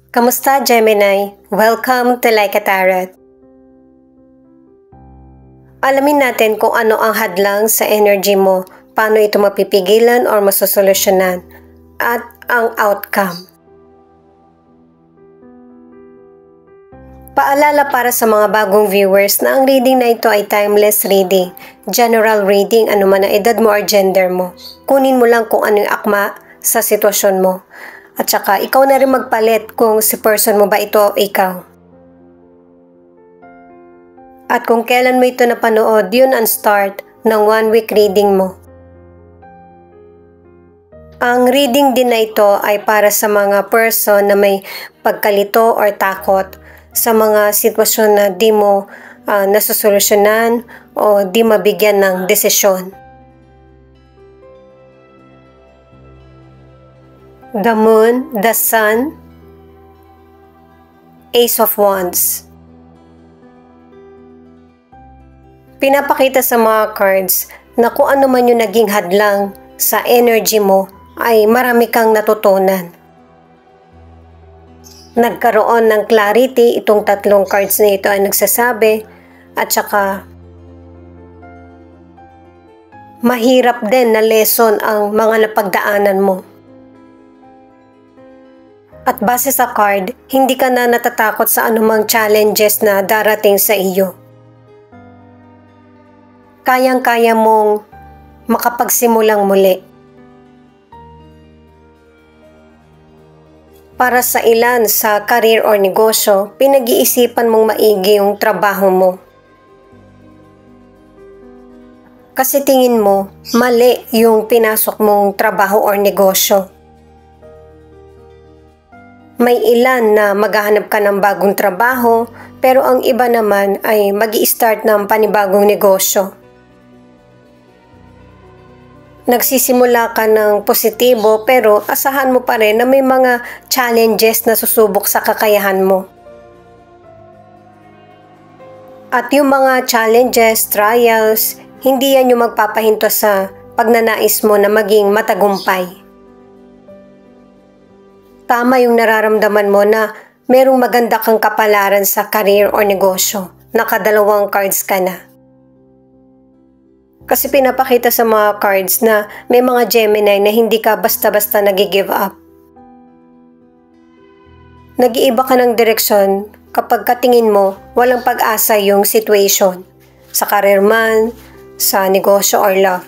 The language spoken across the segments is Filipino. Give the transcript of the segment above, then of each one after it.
Kamusta, Gemini? Welcome to Like a Tarot. Alamin natin kung ano ang hadlang sa energy mo, paano ito mapipigilan or masosolusyonan, at ang outcome. Paalala para sa mga bagong viewers na ang reading na ito ay timeless reading, general reading anuman ang edad mo or gender mo. Kunin mo lang kung ano yung akma sa sitwasyon mo. At saka ikaw na rin magpalit kung si person mo ba ito o ikaw. At kung kailan mo ito napanood, yun ang start ng 1 week reading mo. Ang reading din na ito ay para sa mga person na may pagkalito or takot sa mga sitwasyon na di mo nasusolusyonan o di mabigyan ng desisyon. The Moon, the Sun, Ace of Wands. Pinapakita sa mga cards na kung ano man yung naging hadlang sa energy mo ay marami kang natutunan. Nagkaroon ng clarity itong tatlong cards na ito ay nagsasabi, at saka mahirap din na lesson ang mga napagdaanan mo. At base sa card, hindi ka na natatakot sa anumang challenges na darating sa iyo. Kayang-kaya mong makapagsimulang muli. Para sa ilan sa career or negosyo, pinag-iisipan mong maigi yung trabaho mo. Kasi tingin mo, mali yung pinasok mong trabaho or negosyo. May ilan na maghahanap ka ng bagong trabaho, pero ang iba naman ay mag-i-start ng panibagong negosyo. Nagsisimula ka ng positibo pero asahan mo pa rin na may mga challenges na susubok sa kakayahan mo. At yung mga challenges, trials, hindi yan yung magpapahinto sa pagnanais mo na maging matagumpay. Tama yung nararamdaman mo na merong maganda kang kapalaran sa career or negosyo. Nakadalawang cards ka na. Kasi pinapakita sa mga cards na may mga Gemini na hindi ka basta-basta nag-give up. Nag-iiba ka ng direksyon kapag katingin mo walang pag-asa yung situation. Sa career man, sa negosyo or love.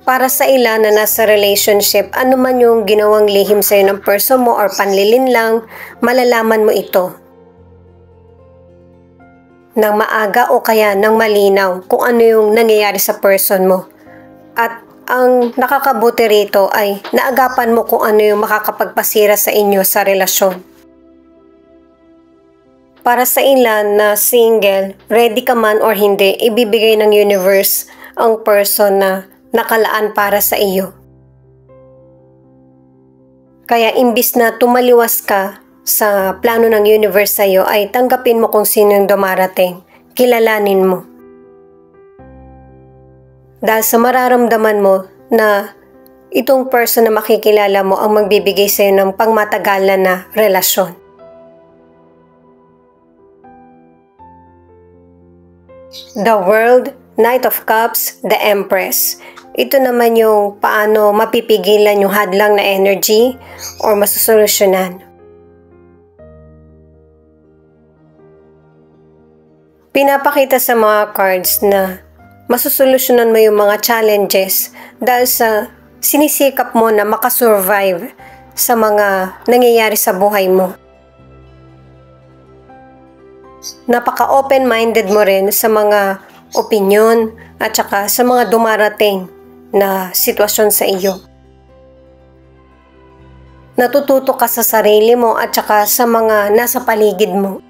Para sa ilan na nasa relationship, ano man yung ginawang lihim sa'yo ng person mo or panlilin lang, malalaman mo ito. Nang maaga o kaya nang malinaw kung ano yung nangyayari sa person mo. At ang nakakabuti rito ay naagapan mo kung ano yung makakapagpasira sa inyo sa relasyon. Para sa ilan na single, ready ka man or hindi, ibibigay ng universe ang person na nakalaan para sa iyo. Kaya imbis na tumaliwas ka sa plano ng universe sa iyo, ay tanggapin mo kung sino yung dumarating. Kilalanin mo. Dahil sa mararamdaman mo na itong person na makikilala mo ang magbibigay sa iyo ng pangmatagalan na relasyon. The World, Knight of Cups, the Empress. Ito naman yung paano mapipigilan yung hadlang na energy or masusolusyonan. Pinapakita sa mga cards na masusolusyonan mo yung mga challenges dahil sa sinisikap mo na makasurvive sa mga nangyayari sa buhay mo. Napaka-open-minded mo rin sa mga opinyon at saka sa mga dumarating na sitwasyon sa iyo. Natututo ka sa sarili mo at saka sa mga nasa paligid mo.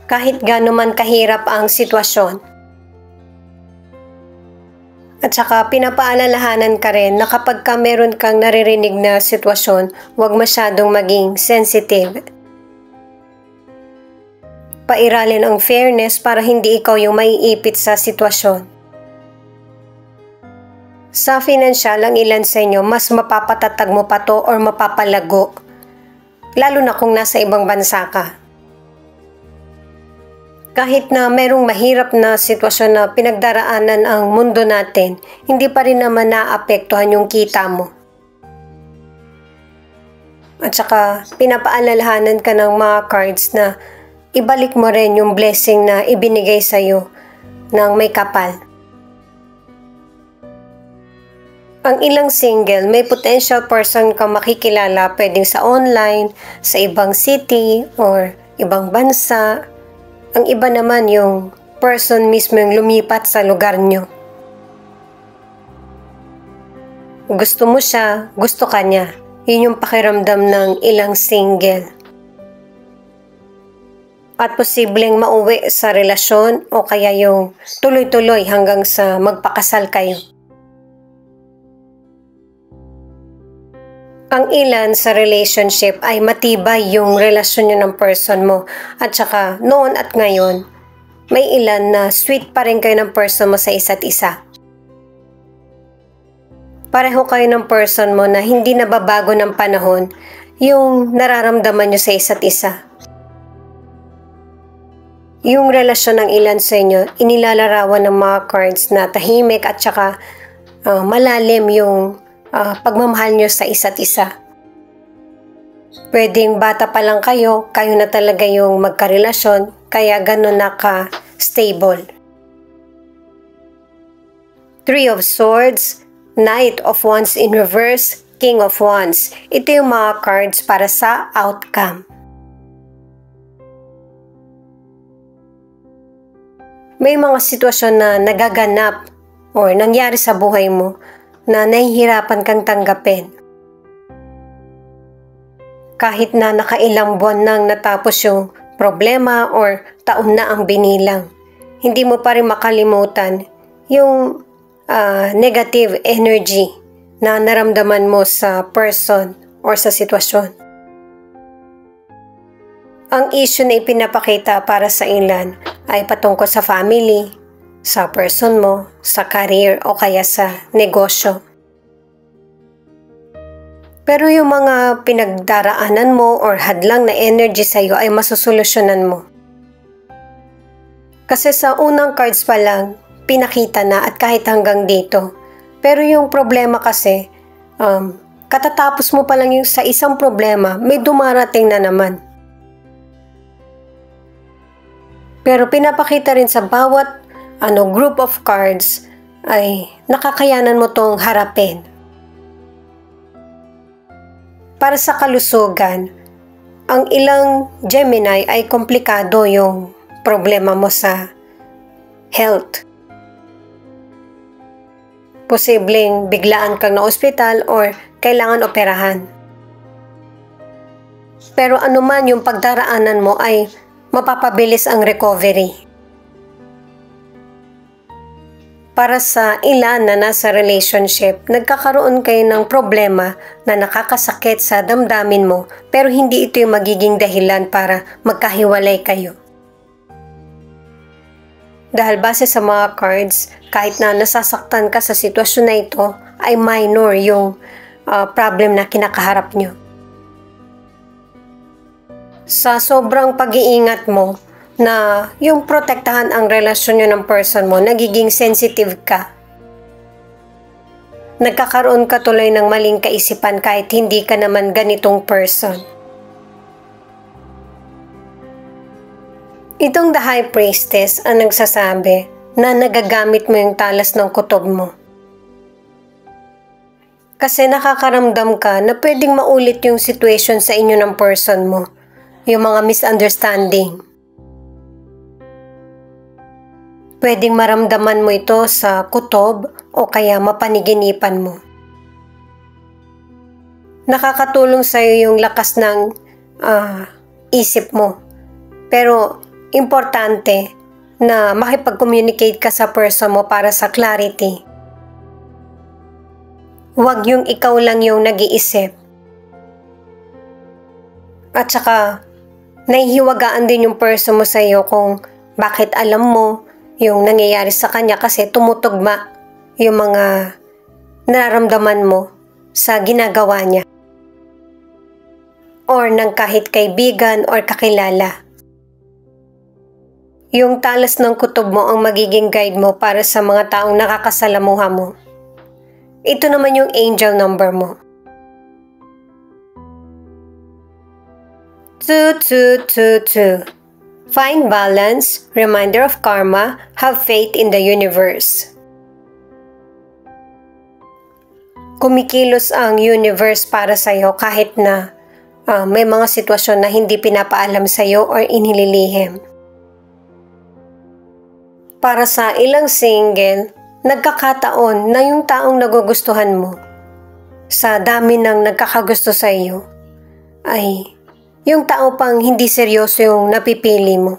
Kahit gaano man kahirap ang sitwasyon. At saka pinapaalalahanan ka rin na kapag ka meron kang naririnig na sitwasyon, huwag masyadong maging sensitive. Pairalin ang fairness para hindi ikaw yung maiipit sa sitwasyon. Sa financial, ang ilan sa inyo, mas mapapatatag mo pa to or mapapalago. Lalo na kung nasa ibang bansa ka. Kahit na merong mahirap na sitwasyon na pinagdaraanan ang mundo natin, hindi pa rin naman naapektuhan yung kita mo. At saka, pinapaalalahanan ka ng mga cards na ibalik mo rin yung blessing na ibinigay sa'yo ng may kapal. Ang ilang single, may potential person kang makikilala pwedeng sa online, sa ibang city, or ibang bansa. Ang iba naman yung person mismo yung lumipat sa lugar nyo. Gusto mo siya, gusto ka niya. Yun yung pakiramdam ng ilang single. At posibleng mauwi sa relasyon o kaya yung tuloy-tuloy hanggang sa magpakasal kayo. Ang ilan sa relationship ay matibay yung relasyon nyo ng person mo. At saka noon at ngayon, may ilan na sweet pa rin kayo ng person mo sa isa't isa. Pareho kayo ng person mo na hindi nababago ng panahon yung nararamdaman nyo sa isa't isa. Yung relasyon ng ilan sa inyo, inilalarawan ng mga cards na tahimik at saka malalim yung pagmamahal nyo sa isa't isa. Pwedeng bata pa lang kayo na talaga yung magkarelasyon, kaya gano'n na ka-stable. Three of Swords, Knight of Wands in reverse, King of Wands. Ito yung mga cards para sa outcome. May mga sitwasyon na nagaganap o nangyari sa buhay mo na nahihirapan kang tanggapin. Kahit na nakailang buwan nang natapos yung problema or taon na ang binilang, hindi mo pa rin makalimutan yung negative energy na naramdaman mo sa person or sa sitwasyon. Ang issue na ipinapakita para sa ilan ay patungkol sa family, sa person mo, sa career o kaya sa negosyo. Pero yung mga pinagdaraanan mo or hadlang na energy sa iyo ay masusolusyonan mo. Kasi sa unang cards pa lang, pinakita na at kahit hanggang dito. Pero yung problema kasi, katatapos mo pa lang yung sa isang problema, may dumarating na naman. Pero pinapakita rin sa bawat group of cards ay nakakayanan mo tong harapin. Para sa kalusugan, ang ilang Gemini ay komplikado yung problema mo sa health. Posibleng biglaan kang na-ospital or kailangan operahan. Pero anuman yung pagdaraanan mo ay mapapabilis ang recovery. Para sa ilan na nasa relationship, nagkakaroon kayo ng problema na nakakasakit sa damdamin mo pero hindi ito yung magiging dahilan para magkahiwalay kayo. Dahil base sa mga cards, kahit na nasasaktan ka sa sitwasyon na ito, ay minor yung problem na kinakaharap nyo. Sa sobrang pag-iingat mo na yung protektahan ang relasyon nyo ng person mo, nagiging sensitive ka. Nagkakaroon ka tuloy ng maling kaisipan kahit hindi ka naman ganitong person. Itong The High Priestess ang nagsasabi na nagagamit mo yung talas ng kutob mo. Kasi nakakaramdam ka na pwedeng maulit yung situation sa inyo ng person mo. Yung mga misunderstanding. Pwedeng maramdaman mo ito sa kutob o kaya mapaniginipan mo. Nakakatulong sa iyo yung lakas ng isip mo. Pero importante na makipag-communicate ka sa person mo para sa clarity. Huwag yung ikaw lang yung nag-iisip. At saka, nahihiwagaan din yung person mo sa iyo kung bakit alam mo yung nangyayari sa kanya kasi tumutugma yung mga nararamdaman mo sa ginagawa niya or ng kahit kaibigan or kakilala. Yung talas ng kutob mo ang magiging guide mo para sa mga taong nakakasalamuha mo. Ito naman yung angel number mo. 2222. Find balance, reminder of karma, have faith in the universe. Kumikilos ang universe para sa'yo kahit na may mga sitwasyon na hindi pinapaalam sa'yo or inililihim. Para sa ilang single, nagkakataon na yung taong nagugustuhan mo sa dami ng nagkakagusto sa iyo ay yung tao pang hindi seryoso yung napipili mo.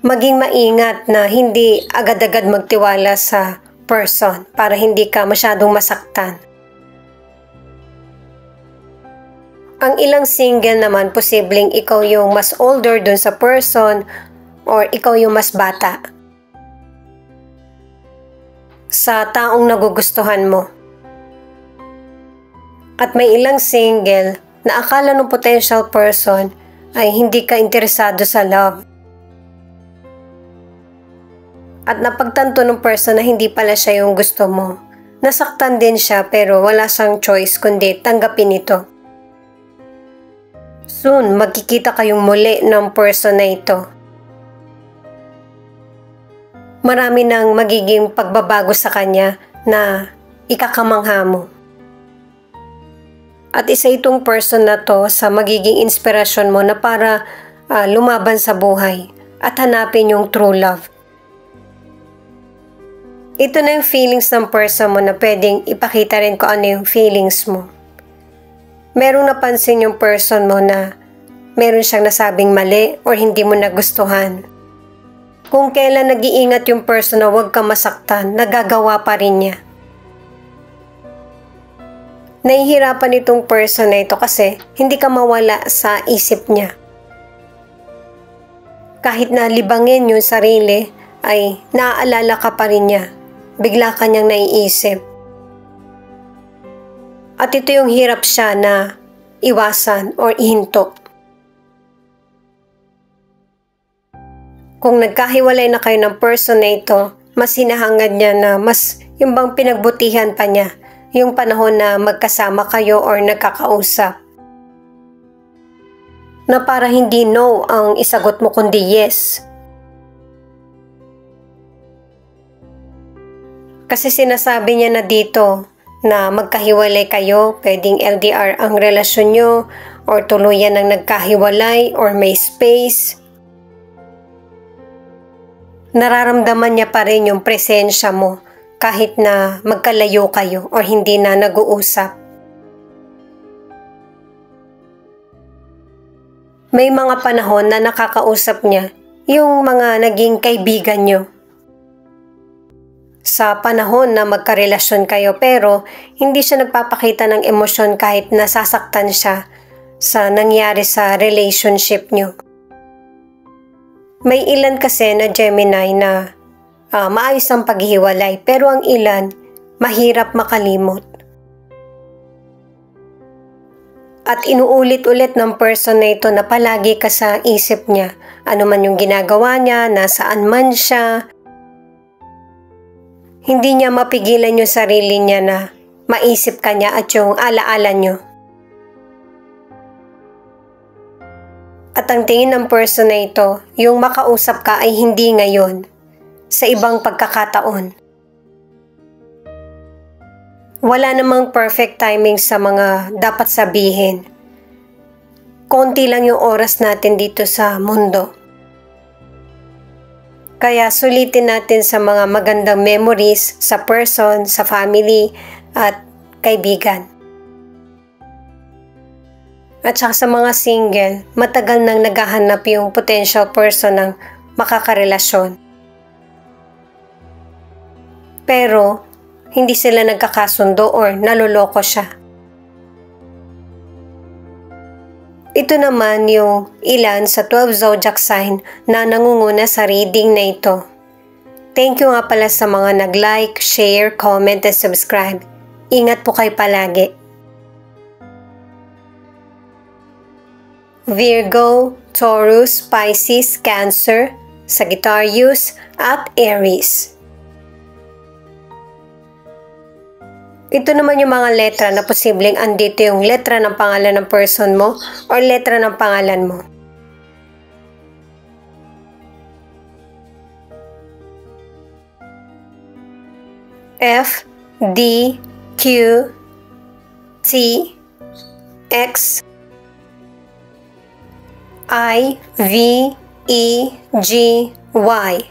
Maging maingat na hindi agad-agad magtiwala sa person para hindi ka masyadong masaktan. Ang ilang single naman, posibleng ikaw yung mas older dun sa person or ikaw yung mas bata sa taong nagugustuhan mo. At may ilang single na akala ng potential person ay hindi ka interesado sa love. At napagtanto ng person na hindi pala siya yung gusto mo. Nasaktan din siya pero wala siyang choice kundi tanggapin ito. Soon, magkikita kayong muli ng person na ito. Marami nang magiging pagbabago sa kanya na ikakamangha mo. At isa itong person na to sa magiging inspirasyon mo na para lumaban sa buhay at hanapin yung true love. Ito na yung feelings ng person mo na pwedeng ipakita rin kung ano yung feelings mo. Merong napansin yung person mo na meron siyang nasabing mali or hindi mo nagustuhan. Kung kailan nag-iingat yung person na huwag ka masaktan, nagagawa pa rin niya. Nahihirapan itong person na ito kasi hindi ka mawala sa isip niya. Kahit na libangin yung sarili, ay naaalala ka pa rin niya. Bigla ka niyang naiisip. At ito yung hirap siya na iwasan or ihinto. Kung nagkahiwalay na kayo ng person na ito, mas hinahangad niya na mas yung bang pinagbutihan pa niya yung panahon na magkasama kayo or nagkakausap. Na para hindi no ang isagot mo kundi yes. Kasi sinasabi niya na dito na magkahiwalay kayo, pwedeng LDR ang relasyon nyo or tuluyan ang nagkahiwalay or may space. Nararamdaman niya pa rin yung presensya mo kahit na magkalayo kayo or hindi na nag-uusap. May mga panahon na nakakausap niya yung mga naging kaibigan nyo. Sa panahon na magkarelasyon kayo pero hindi siya nagpapakita ng emosyon kahit nasasaktan siya sa nangyari sa relationship nyo. May ilan kasi na Gemini na maayos ang paghihiwalay pero ang ilan mahirap makalimot. At inuulit-ulit ng person na ito na palagi ka sa isip niya. Ano man yung ginagawa niya, nasaan man siya. Hindi niya mapigilan yung sarili niya na maisip ka niya at yung alaala niyo. At ang tingin ng person na ito, yung makausap ka ay hindi ngayon, sa ibang pagkakataon. Wala namang perfect timing sa mga dapat sabihin. Konti lang yung oras natin dito sa mundo. Kaya sulitin natin sa mga magandang memories sa person, sa family, at kaibigan. At saka sa mga single, matagal nang naghahanap yung potential person ng makakarelasyon. Pero, hindi sila nagkakasundo or naloloko siya. Ito naman yung ilan sa 12 zodiac sign na nangunguna sa reading na ito. Thank you nga pala sa mga nag-like, share, comment, and subscribe. Ingat po kayo palagi. Virgo, Taurus, Pisces, Cancer, Sagittarius, at Aries. Ito naman yung mga letra na posibleng andito yung letra ng pangalan ng person mo or letra ng pangalan mo. F, D, Q, T, X, I, V, E, G, Y.